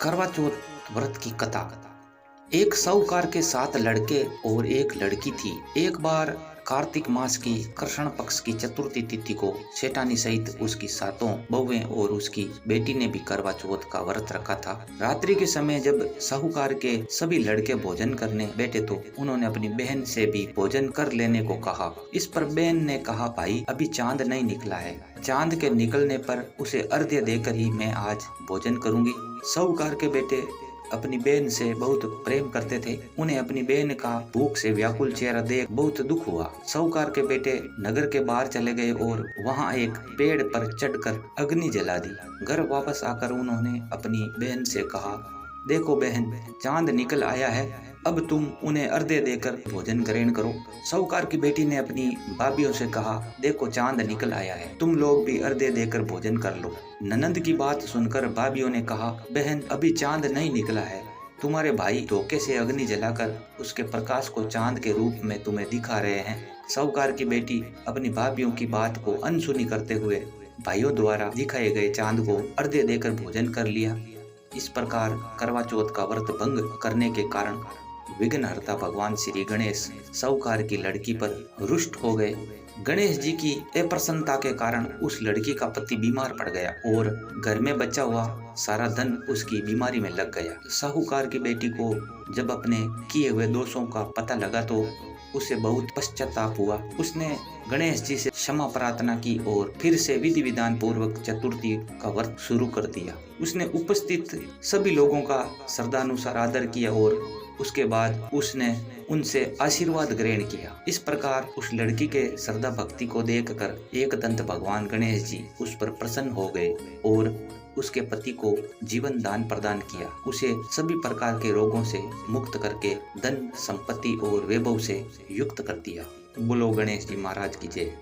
करवा चौथ व्रत की कथा। एक साहूकार के 7 लड़के और एक लड़की थी। एक बार कार्तिक मास की कृष्ण पक्ष की चतुर्थी तिथि को सेठानी सहित उसकी 7 बहुएं और उसकी बेटी ने भी करवा चौथ का व्रत रखा था। रात्रि के समय जब साहूकार के सभी लड़के भोजन करने बैठे तो उन्होंने अपनी बहन से भी भोजन कर लेने को कहा। इस पर बहन ने कहा, भाई अभी चांद नहीं निकला है, चांद के निकलने पर उसे अर्घ्य देकर ही मैं आज भोजन करूंगी। साहूकार के बेटे अपनी बहन से बहुत प्रेम करते थे। उन्हें अपनी बहन का भूख से व्याकुल चेहरा देख बहुत दुख हुआ। साहूकार के बेटे नगर के बाहर चले गए और वहां एक पेड़ पर चढ़कर अग्नि जला दी। घर वापस आकर उन्होंने अपनी बहन से कहा, देखो बहन, चांद निकल आया है, अब तुम उन्हें अर्घ्य देकर भोजन ग्रहण करो। साहूकार की बेटी ने अपनी भाभियों से कहा, देखो चांद निकल आया है, तुम लोग भी अर्घ्य देकर भोजन कर लो। ननंद की बात सुनकर भाभियों ने कहा, बहन अभी चांद नहीं निकला है, तुम्हारे भाई धोखे से अग्नि जलाकर उसके प्रकाश को चांद के रूप में तुम्हें दिखा रहे हैं। साहूकार की बेटी अपनी भाभियों की बात को अनसुनी करते हुए भाइयों द्वारा दिखाए गए चांद को अर्घ्य देकर भोजन कर लिया। इस प्रकार करवा चौथ का व्रत भंग करने के कारण विघ्नहर्ता भगवान श्री गणेश साहूकार की लड़की पर रुष्ट हो गए। गणेश जी की अप्रसन्नता के कारण उस लड़की का पति बीमार पड़ गया और घर में बचा हुआ सारा धन उसकी बीमारी में लग गया। साहूकार की बेटी को जब अपने किए हुए दोषों का पता लगा तो उसे बहुत पश्चाताप हुआ। उसने गणेश जी से क्षमा प्रार्थना की और फिर से विधि विधान पूर्वक चतुर्थी का व्रत शुरू कर दिया। उसने उपस्थित सभी लोगों का श्रद्धानुसार आदर किया और उसके बाद उसने उनसे आशीर्वाद ग्रहण किया। इस प्रकार उस लड़की के श्रद्धा भक्ति को देखकर एकदंत भगवान गणेश जी उस पर प्रसन्न हो गए और उसके पति को जीवन दान प्रदान किया। उसे सभी प्रकार के रोगों से मुक्त करके धन संपत्ति और वैभव से युक्त कर दिया। बोलो गणेश जी महाराज की जय।